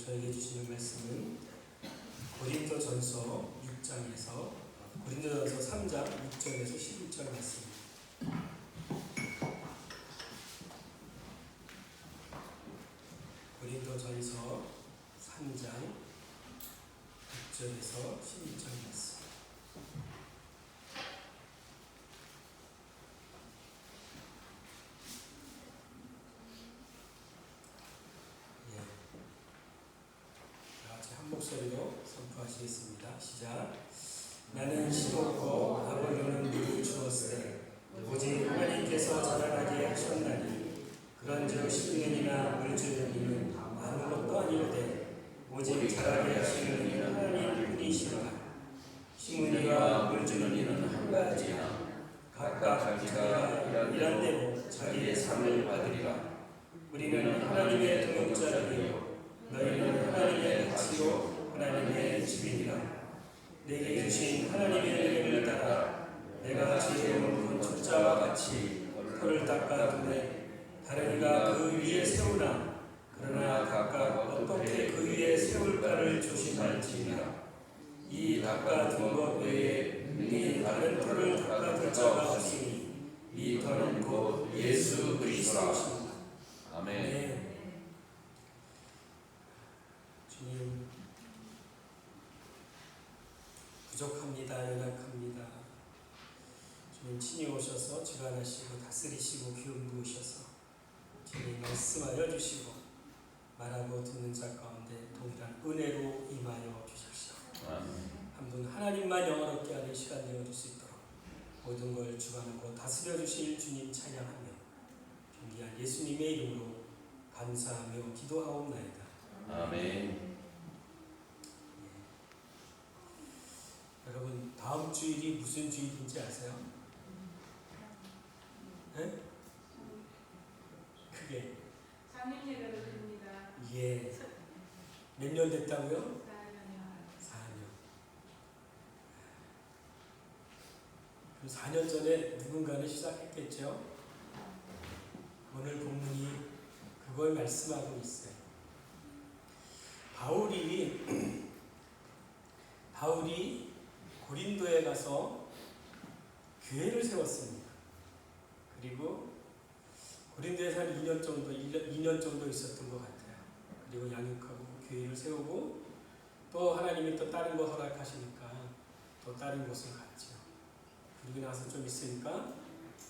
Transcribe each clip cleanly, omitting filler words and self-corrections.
저에게 주시는 말씀은 고린도전서 6장에서 고린도전서 3장 6절에서 11절 말씀입니다. 고린도전서 3장 6절에서 11절 말씀. 한 목소리로 선포하시겠습니다. 시작. 나는 심었고 아볼로는 물을 주었으되 오직 하나님께서 자라나게 하셨나니 그런즉 심는 이나 물 주는 이는 아무것도 아니오되 오직 자라게 하시는 이는 하나님 뿐이시라. 심은 이와 물 주는 이는 한 가지나 각각 자기가 일한 대로 자기의 상을 받으리라. 우리는 하나님의 동역자들이요 너희는 하나님의 가치요 하나님의 집이니라. 내게 주신 하나님의 은혜를 따라 내가 지혜로운 건축자와 같이 털을 닦아두되 다른 이가 그 위에 세우나 그러나 각각 어떻게 그 위에 세울까를 조심할지니라. 이 닦아둔 것 외에 능히 다른 털을 닦아둘 자가 없으니 이 털은 곧 예수 그리스도시니라. 아멘. 주님, 부족합니다. 연약합니다. 주님 친히 오셔서 주관하시고 다스리시고 기름 부으셔서 주님 말씀하여 주시고 말하고 듣는 자 가운데 동일한 은혜로 임하여 주십시오. 한 분 하나님만 영원롭게 하는 시간 되어줄 수 있도록 모든 걸 주관하고 다스려 주실 주님 찬양하며 존귀한 예수님의 이름으로 감사하며 기도하옵나이다. 아멘. 여러분 다음 주일이 무슨 주일인지 아세요? 네? 그게 장례일입니다. 예. 몇 년 됐다고요? 4년이요. 4년. 4년 전에 누군가는 시작했겠죠? 오늘 본문이 그걸 말씀하고 있어요. 바울이 고린도에 가서 교회를 세웠습니다. 그리고 고린도에서 한 2년 정도 있었던 것 같아요. 그리고 양육하고 교회를 세우고 또 하나님이 또 다른 거 허락하시니까 또 다른 곳을 갔죠. 그리고 나서 좀 있으니까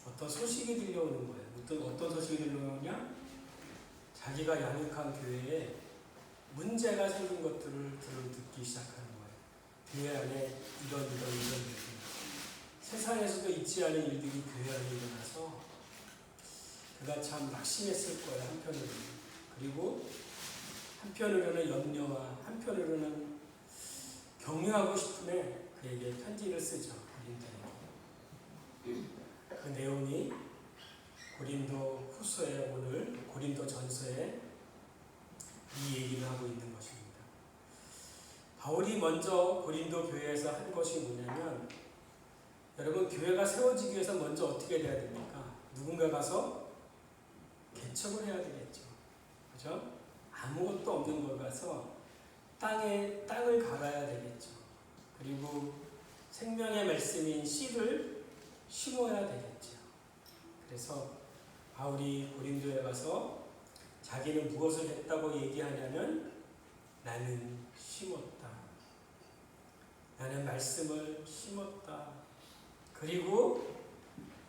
어떤 소식이 들려오는 거예요. 어떤 소식이 들려오냐? 자기가 양육한 교회에 문제가 생긴 것들을 듣기 시작하는 거예요. 교회 안에 이런 일들이 세상에서도 있지 않은 일들이 교회 안에 일어나서 그가 참 낙심했을 거예요. 한편으로는. 그리고 한편으로는 염려와 한편으로는 격려하고 싶음에 그에게 편지를 쓰죠. 고린도에. 그 내용이 고린도 후서에 오늘 고린도 전서에 이 얘기를 하고 있는 것입니다. 바울이 먼저 고린도 교회에서 한 것이 뭐냐면 여러분 교회가 세워지기 위해서 먼저 어떻게 돼야 됩니까? 누군가 가서 개척을 해야 되겠죠. 그렇죠? 아무것도 없는 걸 가서 땅을 갈아야 되겠죠. 그리고 생명의 말씀인 씨를 심어야 되겠죠. 그래서 바울이 고린도에 가서 자기는 무엇을 했다고 얘기하냐면 나는 심었다. 나는 말씀을 심었다. 그리고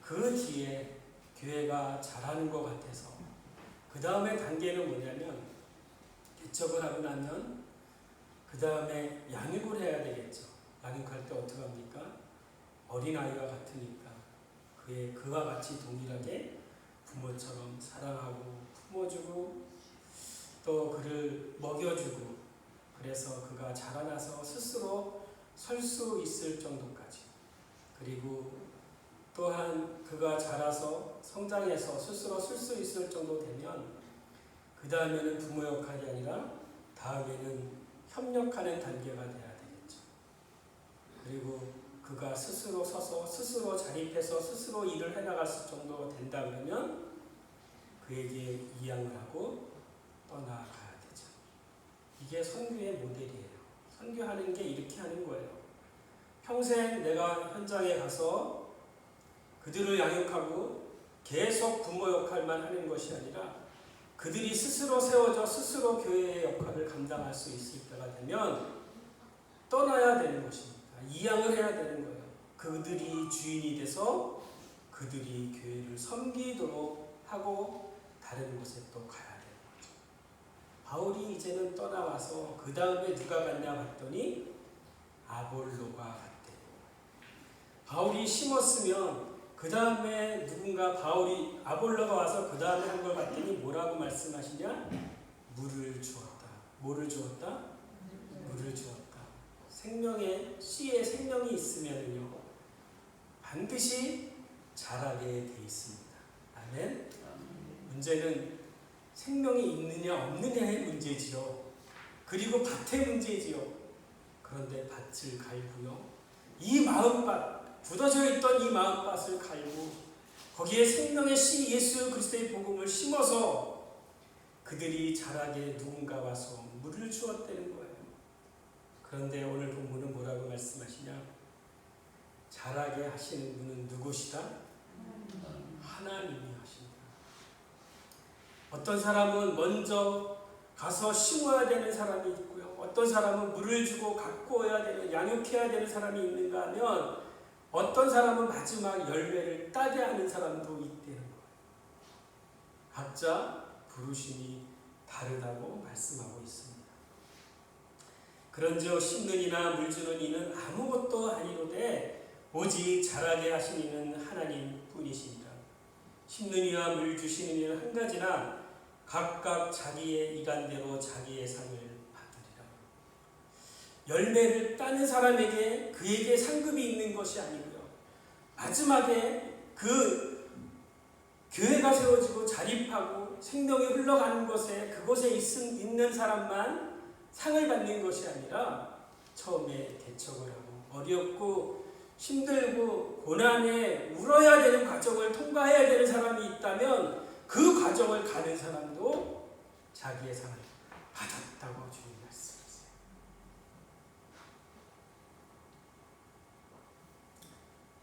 그 뒤에 교회가 자라는 것 같아서 그 다음에 단계는 뭐냐면 개척을 하고 나면 그 다음에 양육을 해야 되겠죠. 양육할 때 어떻게 합니까? 어린아이와 같으니까 그와 같이 동일하게 부모처럼 사랑하고 품어주고 또 그를 먹여주고 그래서 그가 자라나서 스스로 설 수 있을 정도까지 그리고 또한 그가 자라서 성장해서 스스로 쓸 수 있을 정도 되면 그 다음에는 부모 역할이 아니라 다음에는 협력하는 단계가 돼야 되겠죠. 그리고 그가 스스로 서서 스스로 자립해서 스스로 일을 해나갈 정도가 된다 그러면 그에게 이양을 하고 떠나가야 되죠. 이게 선교의 모델이에요. 선교하는 게 이렇게 하는 거예요. 평생 내가 현장에 가서 그들을 양육하고 계속 부모 역할만 하는 것이 아니라 그들이 스스로 세워져 스스로 교회의 역할을 감당할 수 있을 때가 되면 떠나야 되는 것입니다. 이양을 해야 되는 거예요. 그들이 주인이 돼서 그들이 교회를 섬기도록 하고 다른 곳에 또 가야 되는 거죠. 바울이 이제는 떠나와서 그 다음에 누가 갔냐 봤더니 아볼로가 갔대요. 바울이 심었으면 그 다음에 누군가 아볼로가 와서 그 다음에 한 걸 봤더니 뭐라고 말씀하시냐? 물을 주었다. 뭐를 주었다? 물을 주었다. 씨에 생명이 있으면요 반드시 자라게 돼 있습니다. 아멘. 문제는 생명이 있느냐 없느냐의 문제지요. 그리고 밭의 문제지요. 그런데 밭을 갈고요. 이 마음밭, 굳어져 있던 이 마음밭을 갈고 거기에 생명의 씨 예수 그리스도의 복음을 심어서 그들이 자라게 누군가 와서 물을 주었다는 거예요. 그런데 오늘 본문은 뭐라고 말씀하시냐? 자라게 하시는 분은 누구시다? 하나님이 하십니다. 어떤 사람은 먼저 가서 심어야 되는 사람이 있고요. 어떤 사람은 물을 주고 가꾸어야 되는, 양육해야 되는 사람이 있는가 하면 어떤 사람은 마지막 열매를 따게 하는 사람도 있다는 거예요. 각자 부르심이 다르다고 말씀하고 있습니다. 그런즉 심는 이나 물 주는 이는 아무것도 아니로되 오직 자라게 하신 이는 하나님 뿐이시니라. 심는 이와 물 주시는 이는 한 가지나 각각 자기의 이간대로 자기의 상을 받으리라. 열매를 따는 사람에게 그에게 상급이 있는 것이 아니고요. 마지막에 그 교회가 세워지고 자립하고 생명이 흘러가는 곳에 그곳에 있는 사람만 상을 받는 것이 아니라 처음에 개척을 하고 어렵고 힘들고 고난에 울어야 되는 과정을 통과해야 되는 사람이 있다면 그 과정을 가는 사람도 자기의 상을 받았다고 주님 말씀하세요.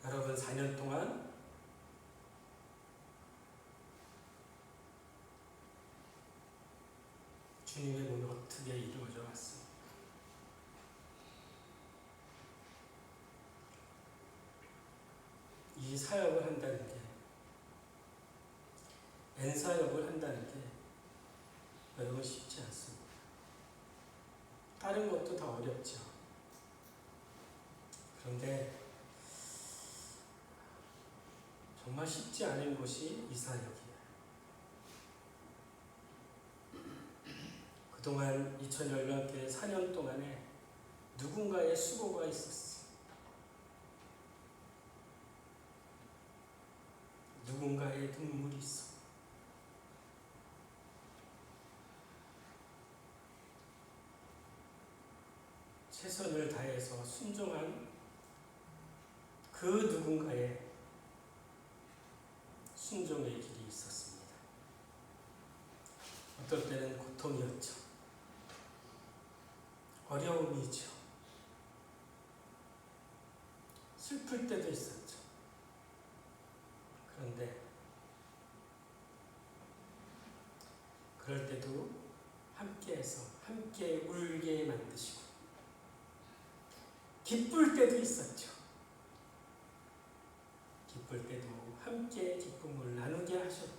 여러분 4년 동안 주님의 몸이 어떻게 이루어져 왔습니까? 이 사역을 한다는 게, 엔사역을 한다는 게 여러분 쉽지 않습니다. 다른 것도 다 어렵죠. 그런데 정말 쉽지 않은 것이 이 사역이에요. 그동안 2000연락교회 4년 동안에 누군가의 수고가 있었어요. 누군가의 눈물이 있어. 최선을 다해서 순종한 그 누군가의 순종의 길이 있었습니다. 어떨 때는 고통이었죠. 어려움이죠. 슬플 때도 있었죠. 그런데 그럴 때도 함께해서 함께 울게 만드시고 기쁠 때도 있었죠. 기쁠 때도 함께 기쁨을 나누게 하셨고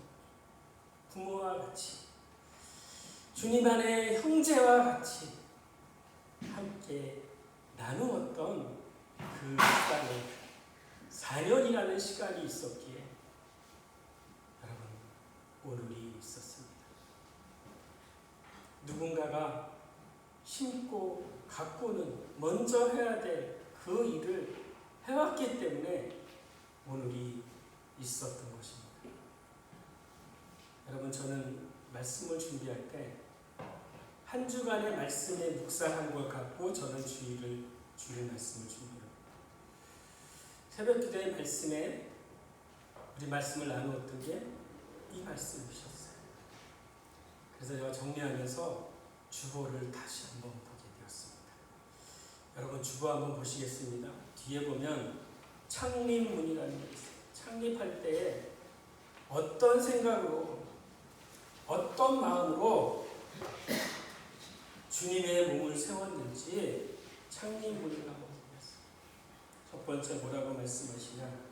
부모와 같이 주님 안에 형제와 같이 함께 나누었던 그 시간에 4년이라는 시간이 있었기에 여러분 오늘이 있었습니다. 누군가가 심고 가꾸는 먼저 해야 될 그 일을 해왔기 때문에 오늘이 있었던 것입니다. 여러분 저는 말씀을 준비할 때 한 주간의 말씀에 묵상한 것 같고 저는 주일 말씀을 준비합니다. 새벽 기도의 말씀에 우리 말씀을 나누었던 게 이 말씀이셨어요. 그래서 제가 정리하면서 주보를 다시 한번 보게 되었습니다. 여러분 주보 한번 보시겠습니다. 뒤에 보면 창립문이라는 게 있어요. 창립할 때 어떤 생각으로 어떤 마음으로 주님의 몸을 세웠는지 창립문이라고 보겠습니다. 첫 번째 뭐라고 말씀하시냐?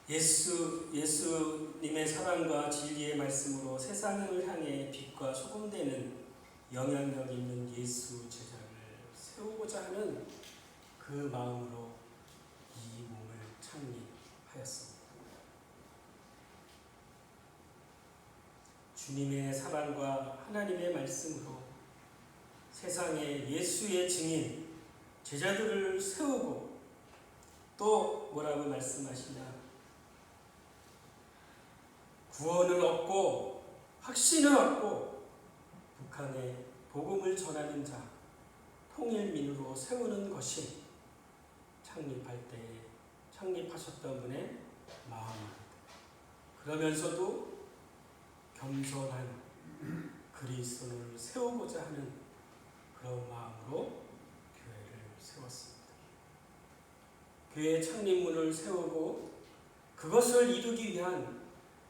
예수님의 사랑과 진리의 말씀으로 세상을 향해 빛과 소금 되는 영향력 있는 예수 제자를 세우고자 하는 그 마음으로 이 몸을 창립하였습니다. 주님의 사랑과 하나님의 말씀으로 세상에 예수의 증인 제자들을 세우고 또 뭐라고 말씀하시냐? 구원을 얻고 확신을 얻고 북한에 복음을 전하는 자 통일민으로 세우는 것이 창립할 때 창립하셨던 분의 마음입니다. 그러면서도 겸손한 그리스도를 세우고자 하는 그런 마음으로 교회를 세웠습니다. 교회 창립문을 세우고 그것을 이루기 위한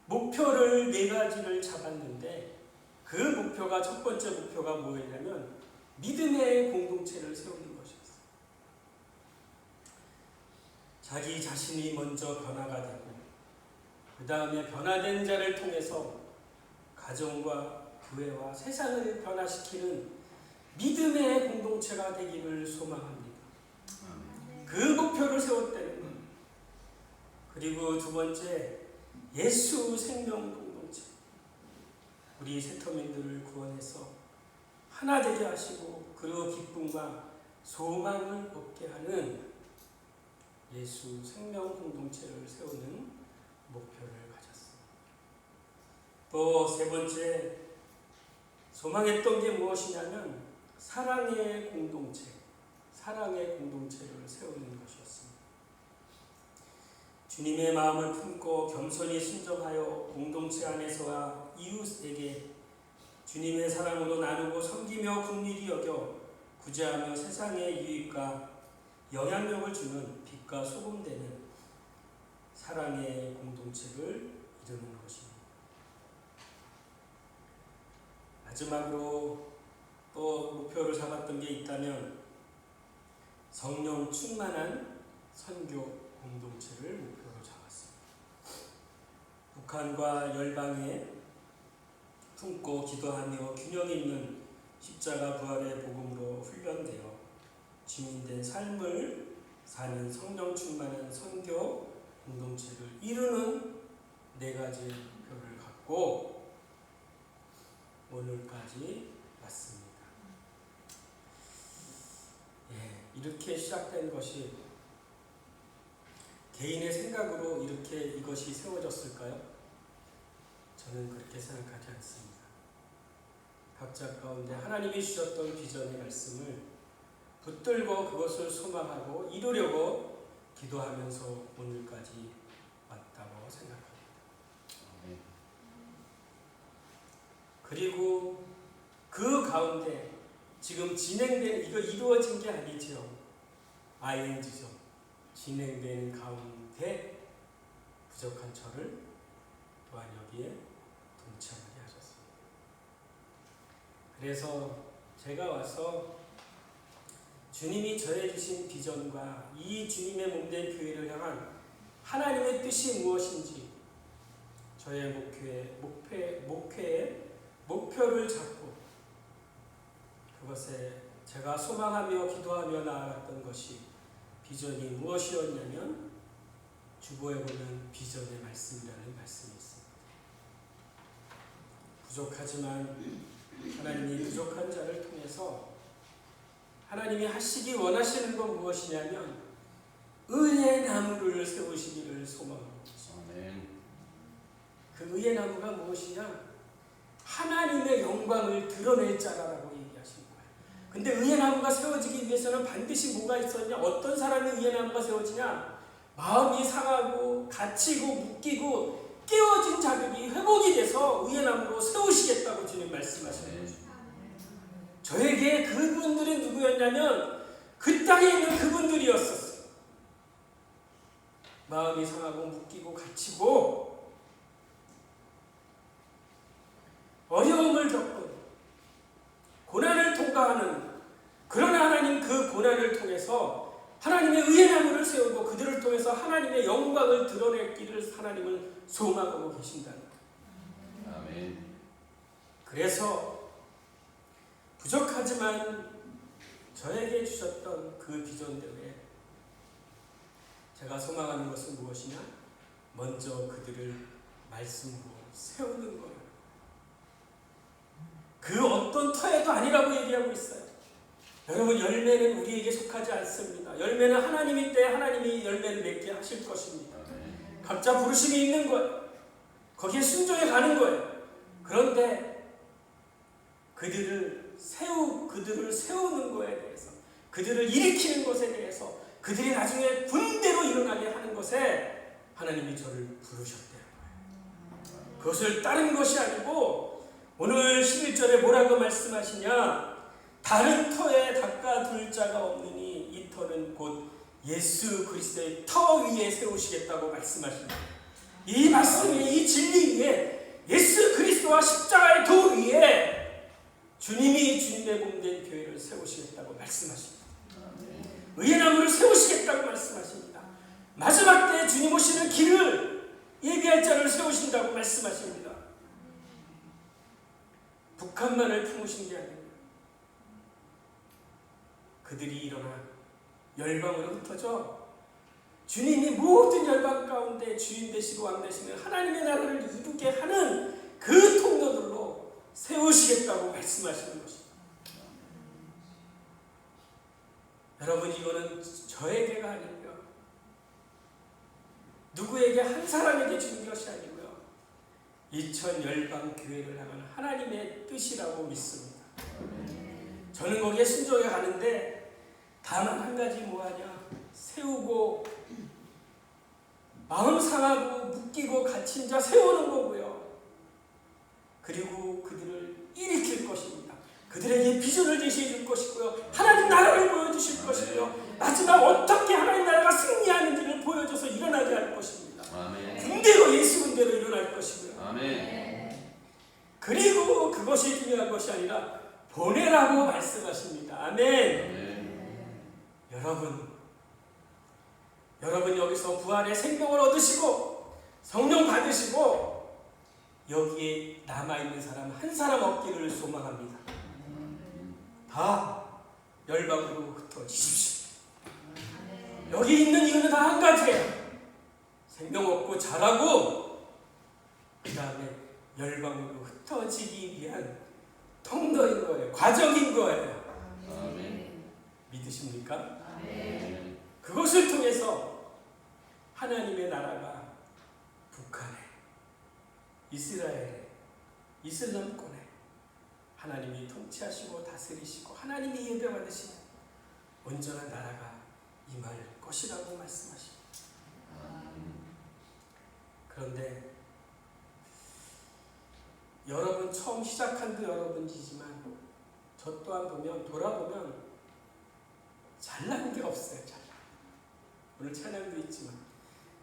목표를 4가지를 잡았는데 그 목표가 첫 번째 목표가 뭐였냐면 믿음의 공동체를 세우는 것이었어요. 자기 자신이 먼저 변화가 되고 그 다음에 변화된 자를 통해서 가정과 교회와 세상을 변화시키는 믿음의 공동체가 되기를 소망합니다. 그 목표를 세웠다는 것. 그리고 두 번째, 예수 생명 공동체. 우리 세터민들을 구원해서 하나 되게 하시고 그 기쁨과 소망을 얻게 하는 예수 생명 공동체를 세우는 목표를 가졌습니다. 또 세 번째, 소망했던 게 무엇이냐면 사랑의 공동체, 사랑의 공동체를 세우는 것이었습니다. 주님의 마음을 품고 겸손히 순종하여 공동체 안에서와 이웃에게 주님의 사랑으로 나누고 섬기며 긍휼히 여겨 구제하며 세상의 유익과 영향력을 주는 빛과 소금 되는 사랑의 공동체를 이루는 것입니다. 마지막으로 또 목표를 잡았던 게 있다면 성령 충만한 선교 공동체를 목표로 잡았습니다. 북한과 열방에 품고 기도하며 균형 있는 십자가 부활의 복음으로 훈련되어 증인된 삶을 사는 성령 충만한 선교 공동체를 이루는 4가지 목표를 갖고 오늘까지 왔습니다. 이렇게 시작된 것이 개인의 생각으로 이렇게 이것이 세워졌을까요? 저는 그렇게 생각하지 않습니다. 각자 가운데 하나님이 주셨던 비전의 말씀을 붙들고 그것을 소망하고 이루려고 기도하면서 오늘까지 왔다고 생각합니다. 그리고 그 가운데 지금 진행되는, 이거 이루어진 게 아니죠. ING죠. 진행되는 가운데 부족한 저를 또한 여기에 동참하게 하셨습니다. 그래서 제가 와서 주님이 저에 주신 비전과 이 주님의 몸된 교회를 향한 하나님의 뜻이 무엇인지 저의 목표를 잡고 그것에 제가 소망하며 기도하며 나아갔던 것이 비전이 무엇이었냐면 주보에 보면 비전의 말씀이라는 말씀이 있습니다. 부족하지만 하나님이 부족한 자를 통해서 하나님이 하시기 원하시는 건 무엇이냐면 의의 나무를 세우시기를 소망합니다. 그 의의 나무가 무엇이냐? 하나님의 영광을 드러낼 자라라고 얘기하시는 거예요. 근데 의의 나무가 세워지기 위해서는 반드시 뭐가 있었냐? 어떤 사람이 의의 나무가 세워지냐? 마음이 상하고 갇히고 묶이고 깨어진 자들이 회복이 돼서 의의 나무로 세우시겠다고 주님 말씀하시는 저에게 그분들이 누구였냐면 그 땅에 있는 그분들이었었어요. 마음이 상하고 묶이고 갇히고 어려움을 겪고 고난을 통과하는, 그러나 하나님 그 고난을 통해서 하나님의 의의 나무를 세우고 그들을 통해서 하나님의 영광을 드러냈기를 하나님은 소망하고 계신다는 거예요. 아멘. 그래서 부족하지만 저에게 주셨던 그 비전대로에 제가 소망하는 것은 무엇이냐? 먼저 그들을 말씀으로 세우는 거예요. 그 어떤 터에도 아니라고 얘기하고 있어요. 여러분, 열매는 우리에게 속하지 않습니다. 열매는 하나님이 때 하나님이 열매를 맺게 하실 것입니다. 각자 부르심이 있는 거예요. 거기에 순종해 가는 거예요. 그런데 그들을 세우는 거에 대해서, 그들을 일으키는 것에 대해서, 그들이 나중에 군대로 일어나게 하는 것에 하나님이 저를 부르셨대요. 그것을 다른 것이 아니고 오늘 11절에 뭐라고 말씀하시냐? 다른 터에 닦아둘 자가 없느니 이 터는 곧 예수 그리스도의 터 위에 세우시겠다고 말씀하십니다. 이 말씀이, 이 진리 위에, 예수 그리스도와 십자가의 도 위에 주님이 주님의 몸된 교회를 세우시겠다고 말씀하십니다. 의의 나무를 세우시겠다고 말씀하십니다. 마지막 때 주님 오시는 길을 예비할 자를 세우신다고 말씀하십니다. 북한만을 품으신 게 아닙니다. 그들이 일어나 열방으로 흩어져 주님이 모든 열방 가운데 주인 되시고 왕 되시는 하나님의 나라를 이루게 하는 그 통로들로 세우시겠다고 말씀하시는 것입니다. 여러분, 이거는 저에게가 아니고요, 누구에게 한 사람에게 주는 것이 아니고요, 2000 열방 교회를 향한 하나님의 뜻이라고 믿습니다. 저는 거기에 순종해 가는데 다만 한 가지 뭐하냐? 세우고 마음 상하고 묶이고 갇힌 자 세우는 거고요. 그리고 그들을 일으킬 것입니다. 그들에게 비전을 제시해 줄 것이고요. 하나님 나라를 보여주실 것이고요. 마지막 어떻게 하나님 나라가 승리하는지를 보여줘서 일어나게 할 것입니다. 군대로, 예수 군대로 일어날 것이고요. 아멘. 그리고 그것이 중요한 것이 아니라 보내라고 말씀하십니다. 아멘. 여러분 여기서 부활의 생명을 얻으시고 성령 받으시고 여기에 남아있는 사람 한 사람 없기를 소망합니다. 다 열방으로 흩어지십시오. 여기 있는 이유는 다 한 가지예요. 생명 얻고 자라고 그 다음에 열방으로 흩어지기 위한 통로인 거예요. 과정인 거예요. 아멘. 믿으십니까? 아멘. 그것을 통해서 하나님의 나라가 북한에, 이스라엘에, 이슬람권에 하나님이 통치하시고 다스리시고 하나님이 예배받으시는 온전한 나라가 임할 것이라고 말씀하십니다. 그런데 여러분 처음 시작한 그 여러분이지만 저 또한 돌아보면 잘난 게 없어요. 오늘 찬양도 있지만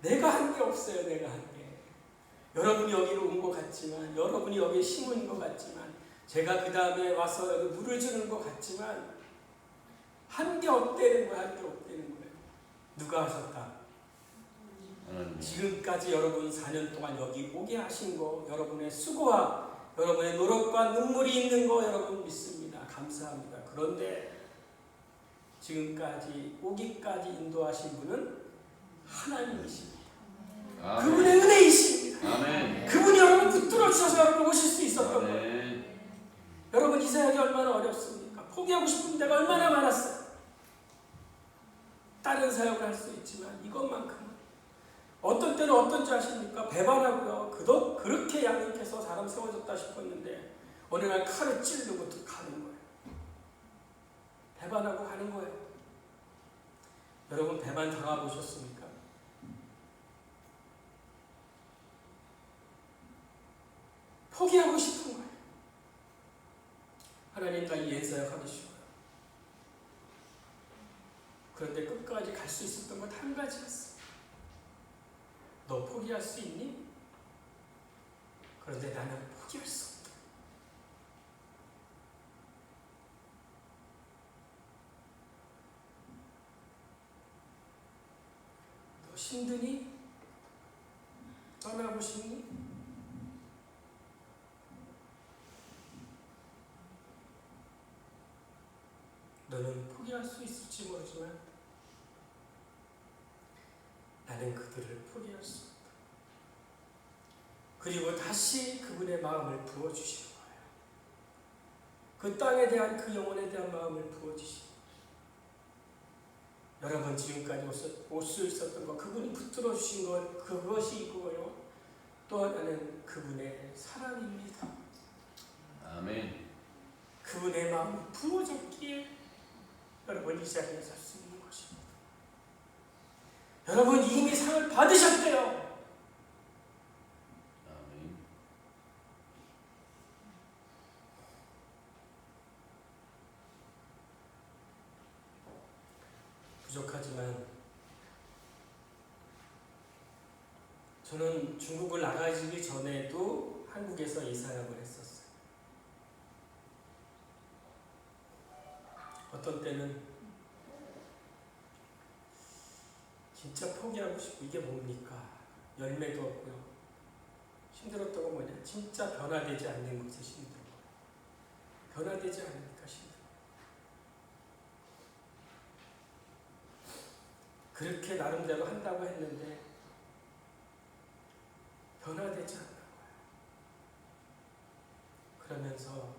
내가 한 게 없어요. 내가 한 게. 여러분이 여기로 온 것 같지만, 여러분이 여기에 심은 것 같지만, 제가 그 다음에 와서 여기 물을 주는 것 같지만 한 게 없다는 거예요. 한 게 없다는 거예요. 누가 하셨다? 지금까지 여러분 4년 동안 여기 오게 하신 거, 여러분의 수고와 여러분의 노력과 눈물이 있는 거 여러분 믿습니다. 감사합니다. 그런데 지금까지 오기까지 인도하신 분은 하나님이십니다. 아멘. 그분의 은혜이십니다. 아멘. 그분이 여러분 붙들어 주셔서 여러분 오실 수 있었던 거예요. 아멘. 여러분 이 사역이 얼마나 어렵습니까? 포기하고 싶은 데가 얼마나 많았어요. 다른 사역을 할 수 있지만 이것만큼은 어떤 때는 어떤지 아십니까? 배반하고요. 그렇게 양육해서 사람 세워졌다 싶었는데 어느 날 칼을 찌르고 가는 거예요. 배반하고 가는 거예요. 여러분 배반 당해보셨습니까? 포기하고 싶은 거예요. 하나님 나 이 엔사역 하기 싫어요. 그런데 끝까지 갈 수 있었던 것 한 가지였어. 너 포기할 수 있니? 그런데 나는 포기할 수 없다. 너 힘드니? 떠나고 싶니? 너는 포기할 수 있을지 모르지만 나는 그들을 포기할 수 없다. 그리고 다시 그분의 마음을 부어주시는 거예요. 그 땅에 대한 그 영혼에 대한 마음을 부어주시는 거예요. 여러분 지금까지 올 수 있었던 것 그분이 붙들어 주신 것 그것이 이거요. 또 하나는 그분의 사랑입니다. 아멘. 그분의 마음이 부어졌기에 여러분 이 자리에 설 수 있는 것입니다. 여러분 이미 상을 받으셨대요. 아멘. 부족하지만 저는 중국을 나가기 전에도 한국에서 이사역을 했었어요. 어떤 때는 진짜 포기하고 싶고 이게 뭡니까? 열매도 없고요. 힘들었던 건 뭐냐? 진짜 변화되지 않는 것이 힘든 거예요. 변화되지 않으니까 힘들어요. 그렇게 나름대로 한다고 했는데 변화되지 않는 거예요. 그러면서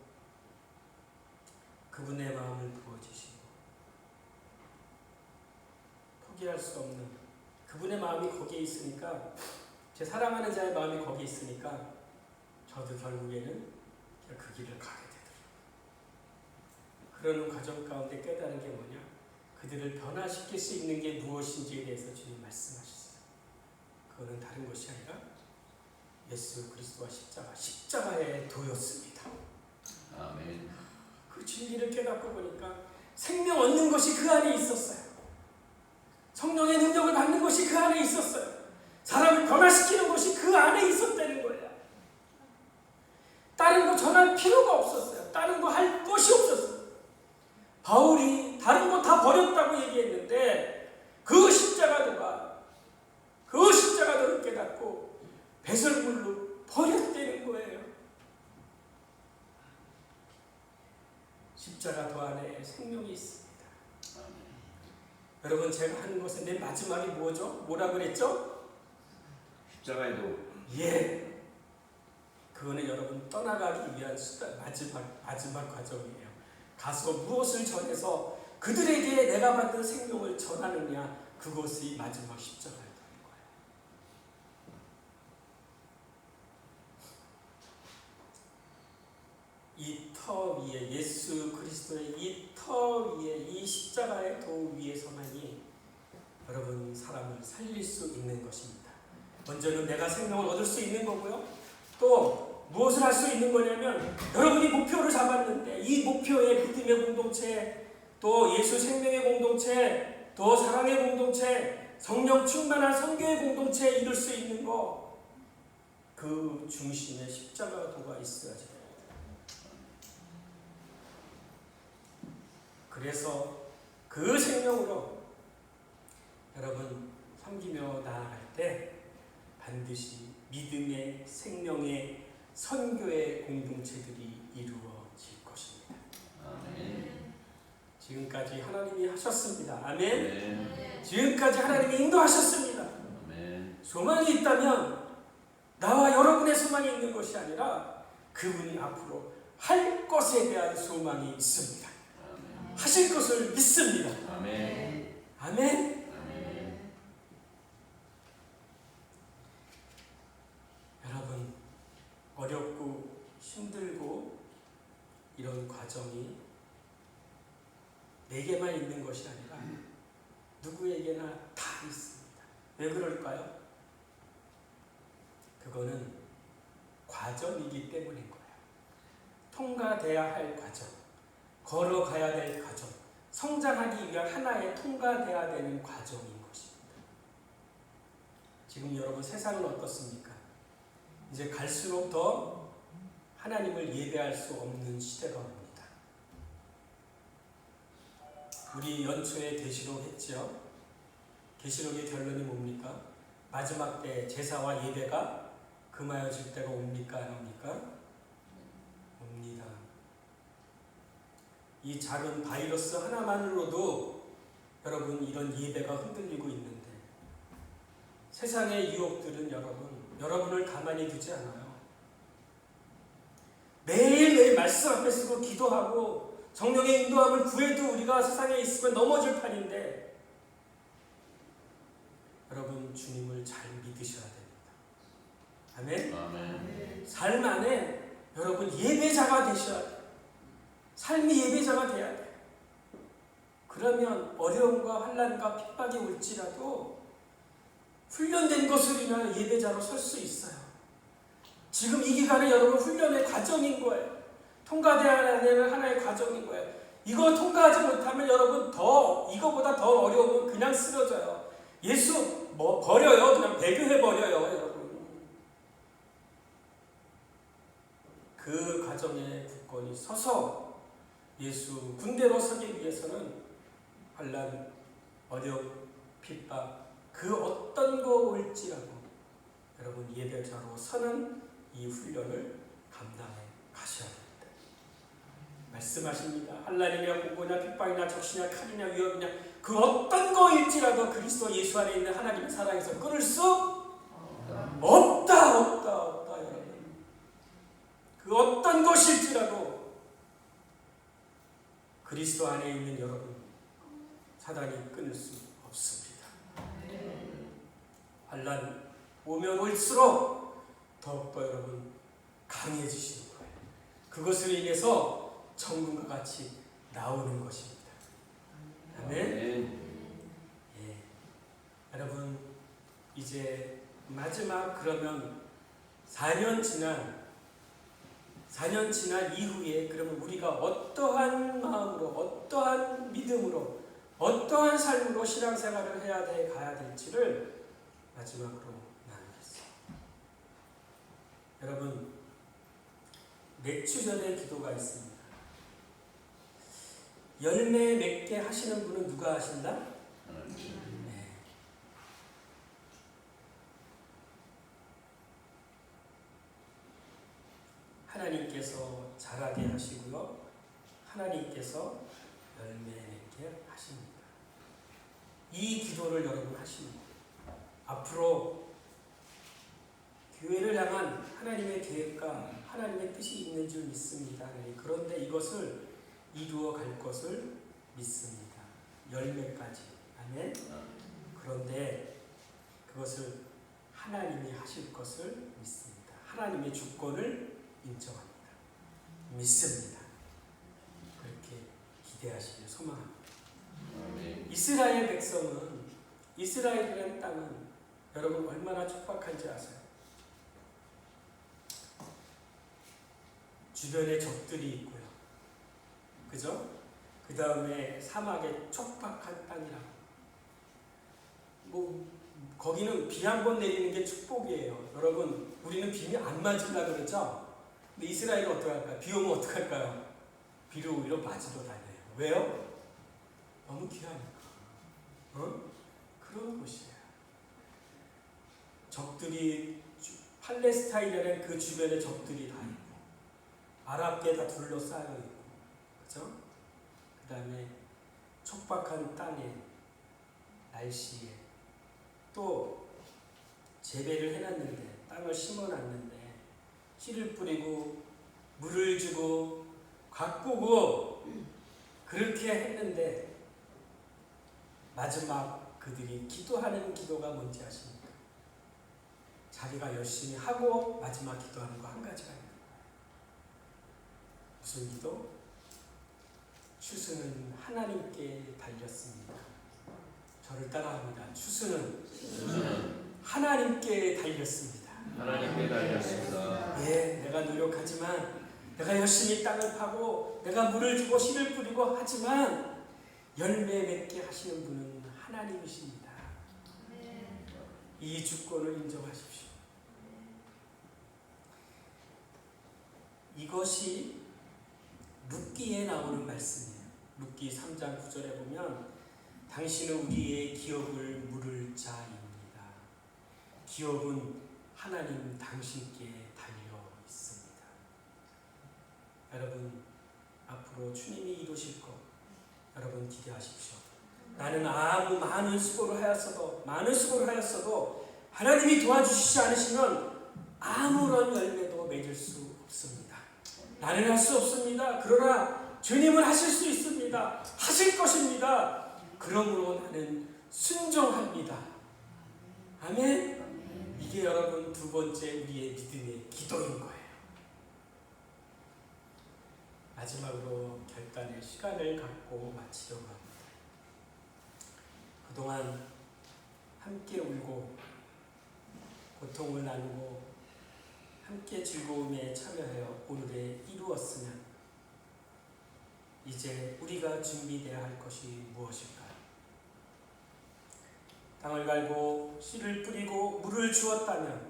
그분의 마음을 부어주시고 포기할 수 없는 그분의 마음이 거기에 있으니까 제 사랑하는 자의 마음이 거기에 있으니까 저도 결국에는 그 길을 가게 되더라고요. 그러는 과정 가운데 깨달은 게 뭐냐? 그들을 변화시킬 수 있는 게 무엇인지에 대해서 주님 말씀하셨어요. 그거는 다른 것이 아니라 예수 그리스도와 십자가의 도였습니다. 아멘. 그 진리를 깨닫고 보니까 생명 얻는 것이 그 안에 있었어요. 성령의 능력을 받는 것이 그 안에 있었어요. 사람을 변화시키는 것이 그 안에 있었다는 거예요. 다른 거 전할 필요가 없었어요. 다른 거 할 것이 없었어요. 바울이 다른 거 다 버렸다고 얘기했는데 그 십자가도를 깨닫고 배설물로 버렸다는 거예요. 십자가도 안에 생명이 있습니다. 아멘. 여러분 제가 하는 것은 내 마지막이 뭐죠? 뭐라 그랬죠? 십자가에도 예. 그거는 여러분 떠나가기 위한 수단 마지막 과정이에요. 가서 무엇을 전해서 그들에게 내가 받은 생명을 전하느냐 그것이 마지막 십자가에 되는 거예요. 이 터 위에 예수 그리스도의 이 터 위에 이 십자가의 도 위에서만이 여러분 사람을 살릴 수 있는 것입니다. 먼저는 내가 생명을 얻을 수 있는 거고요. 또 무엇을 할 수 있는 거냐면 여러분이 목표를 잡았는데 이 목표의 믿음의 공동체 또 예수 생명의 공동체 또 사랑의 공동체 성령 충만한 선교의 공동체에 이룰 수 있는 거 그 중심에 십자가도가 있어야지 됩니다. 그래서 그 생명으로 여러분 섬기며 나아갈 때 반드시 믿음의 생명의 선교의 공동체들이 이루어질 것입니다. 아멘. 지금까지 하나님이 하셨습니다. 아멘. 네. 지금까지 하나님이 인도하셨습니다. 아멘. 소망이 있다면 나와 여러분의 소망이 있는 것이 아니라 그분이 앞으로 할 것에 대한 소망이 있습니다. 아멘. 하실 것을 믿습니다. 아멘. 아멘. 아멘. 여러분 어렵고 힘들고 이런 과정이 내게만 있는 것이 아니라 누구에게나 다 있습니다. 왜 그럴까요? 그거는 과정이기 때문인 거예요. 통과돼야 할 과정, 걸어가야 될 과정, 성장하기 위한 하나의 통과돼야 되는 과정인 것입니다. 지금 여러분 세상은 어떻습니까? 이제 갈수록 더 하나님을 예배할 수 없는 시대가 옵니다. 우리 연초에 계시록 했죠. 계시록의 결론이 뭡니까? 마지막 때 제사와 예배가 금하여질 때가 옵니까? 안 옵니까? 옵니다. 이 작은 바이러스 하나만으로도 여러분 이런 예배가 흔들리고 있는데 세상의 유혹들은 여러분을 가만히 두지 않아요. 매일매일 말씀 앞에 서고 기도하고 성령의 인도함을 구해도 우리가 세상에 있으면 넘어질 판인데 여러분 주님을 잘 믿으셔야 됩니다. 아멘? 아멘. 삶 안에 여러분 예배자가 되셔야 돼요. 삶이 예배자가 돼야 돼요. 그러면 어려움과 환난과 핍박이 올지라도 훈련된 것을 인하여 예배자로 설 수 있어요. 지금 이 기간에 여러분 훈련의 과정인 거예요. 통과되어야 되는 하나의 과정인 거예요. 이거 통과하지 못하면 여러분 이거보다 더 어려우면 그냥 쓰러져요. 예수 버려요. 그냥 배교해버려요. 여러분. 그 과정에 굳건히 서서 예수 군대로 서기 위해서는 환난, 어려움, 핍박 그 어떤 거 올지라도 여러분 예배자로 서는 이 훈련을 감당해 가셔야 됩니다. 말씀하십니다. 환난이냐 공고냐 핍박이냐 적시냐 칼이냐 위협이냐 그 어떤 거일지라도 그리스도 예수 안에 있는 하나님의 사랑에서 끊을 수 없다 여러분. 그 어떤 것일지라도 그리스도 안에 있는 여러분 사단이 끊을 수 없습니다. 환난 오면 올수록 더욱더 여러분 강해지시는 거예요. 그것을 인해서 천국과 같이 나오는 것입니다. 아멘. 예. 여러분 이제 마지막 그러면 4년 지난 이후에 그러면 우리가 어떠한 마음으로 어떠한 믿음으로 어떠한 삶으로 신앙생활을 가야 될지를 마지막으로 나누겠습니다. 여러분 몇 주 전에 기도가 있습니다. 열매 맺게 하시는 분은 누가 하신다? 네. 하나님께서 자라게 하시고요. 하나님께서 열매 맺게 하십니다. 이 기도를 여러분 하십니다. 앞으로 교회를 향한 하나님의 계획과 하나님의 뜻이 있는 줄 믿습니다. 그런데 이것을 이루어 갈 것을 믿습니다. 열매까지. 아멘. 그런데 그것을 하나님이 하실 것을 믿습니다. 하나님의 주권을 인정합니다. 믿습니다. 그렇게 기대하시길 소망합니다. 이스라엘 백성은 이스라엘이라는 땅은 여러분 얼마나 촉박한지 아세요? 주변에 적들이 있고요. 그죠? 그 다음에 사막에 촉박한 땅이라고. 거기는 비 한 번 내리는 게 축복이에요. 여러분, 우리는 비 안 맞으려고 그러죠? 근데 이스라엘은 어떡할까요? 비 오면 어떡할까요? 비를 오히려 맞으러 다녀요. 왜요? 너무 귀하니까. 그런 곳이에요. 적들이, 팔레스타인에는 그 주변에 적들이 다 있고, 아랍계 다 둘러싸여 있고, 그죠? 그 다음에 촉박한 땅에, 날씨에, 또 재배를 해놨는데, 땅을 심어놨는데, 씨를 뿌리고, 물을 주고, 가꾸고, 그렇게 했는데, 마지막 그들이 기도하는 기도가 뭔지 아십니까? 자기가 열심히 하고 마지막 기도하는 거 한 가지가 있는 거예요. 무슨 기도? 추수는 하나님께 달렸습니다. 저를 따라합니다. 추수는 하나님께 달렸습니다. 하나님께 달렸습니다. 예, 내가 노력하지만 내가 열심히 땅을 파고 내가 물을 주고 씨를 뿌리고 하지만 열매 맺게 하시는 분은 하나님이십니다. 이 주권을 인정하십시오. 이것이 룻기에 나오는 말씀이에요. 룻기 3장 9절에 보면 당신은 우리의 기업을 물을 자입니다. 기업은 하나님 당신께 달려 있습니다. 여러분 앞으로 주님이 이루실 것 여러분 기대하십시오. 나는 아무 많은 수고를 하였어도 하나님이 도와주시지 않으시면 아무런 열매도 맺을 수 없습니다. 나는 할 수 없습니다. 그러나 주님은 하실 수 있습니다. 하실 것입니다. 그러므로 나는 순종합니다. 아멘. 이게 여러분 두 번째 우리의 믿음의 기도인 거예요. 마지막으로 결단의 시간을 갖고 마치려고 합니다. 그동안 함께 울고 고통을 나누고 함께 즐거움에 참여하여 오늘에 이루었으면 이제 우리가 준비되어야 할 것이 무엇일까요? 땅을 갈고 씨를 뿌리고 물을 주었다면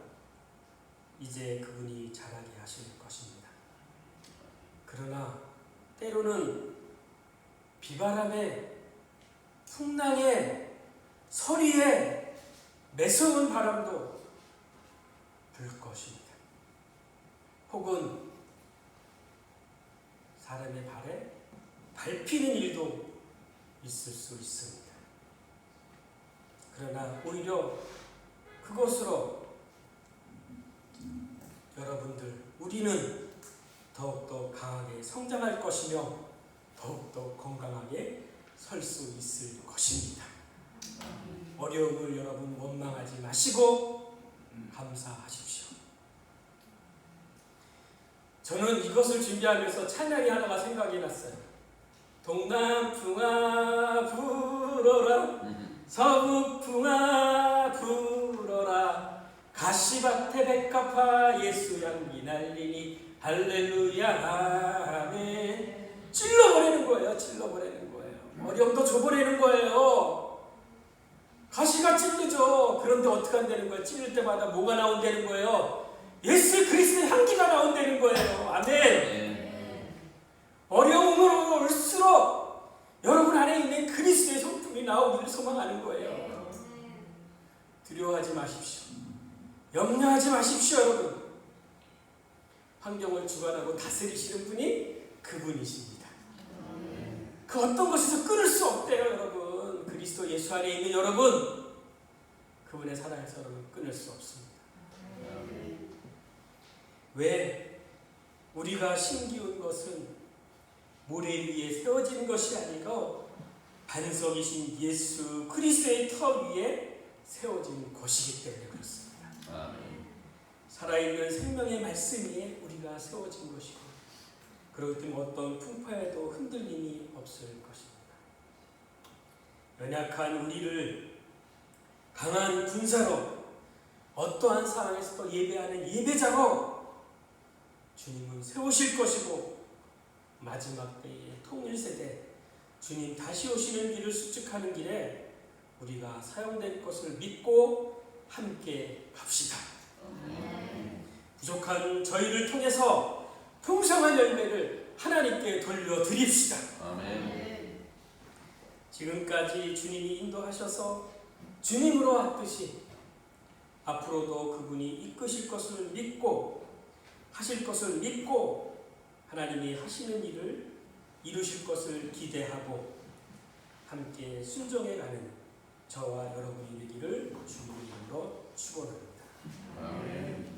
이제 그분이 자라게 하실 것입니다. 그러나 때로는 비바람에 풍랑에 서리에 매서운 바람도 불 것입니다. 혹은 사람의 발에 밟히는 일도 있을 수 있습니다. 그러나 오히려 그것으로 여러분들 우리는 더욱더 강하게 성장할 것이며 더욱더 건강하게 설 수 있을 것입니다. 어려움을 여러분 원망하지 마시고 감사하십시오. 저는 이것을 준비하면서 찬양이 하나가 생각이 났어요. 동남풍아 불어라 서북풍아 불어라 가시밭에 백합화 예수 향기 날리니 할렐루야 아멘. 찔러버리는 거예요. 어려움도 줘버리는 거예요. 가시가 찔르죠. 그런데 어떻게 한다는 거예요? 찔릴 때마다 뭐가 나온다는 거예요? 예수 그리스도의 향기가 나온다는 거예요. 아멘. 어려움으로 올수록 여러분 안에 있는 그리스도의 성품이 나오기를 소망하는 거예요. 두려워하지 마십시오. 염려하지 마십시오. 여러분 환경을 주관하고 다스리시는 분이 그분이십니다. 그 어떤 것에서 끊을 수 없대요. 여러분 그리스도 예수 안에 있는 여러분 그분의 사랑에서 여러분 끊을 수 없습니다. 왜 우리가 심기운 것은 모래 위에 세워진 것이 아니고 반석이신 예수 그리스도의 터 위에 세워진 것이기 때문에 그렇습니다. 살아있는 생명의 말씀 위에 우리가 세워진 것이고 그렇기 때문에 어떤 풍파에도 흔들림이 없을 것입니다. 연약한 우리를 강한 군사로 어떠한 상황에서도 예배하는 예배자로 주님은 세우실 것이고 마지막 때의 통일세대 주님 다시 오시는 길을 수축하는 길에 우리가 사용될 것을 믿고 함께 갑시다. 부족한 저희를 통해서 풍성한 열매를 하나님께 돌려드립시다. 아멘. 지금까지 주님이 인도하셔서 주님으로 왔듯이 앞으로도 그분이 이끄실 것을 믿고 하실 것을 믿고 하나님이 하시는 일을 이루실 것을 기대하고 함께 순종해가는 저와 여러분이 되기를 주님의 이름으로 축원합니다. 아멘.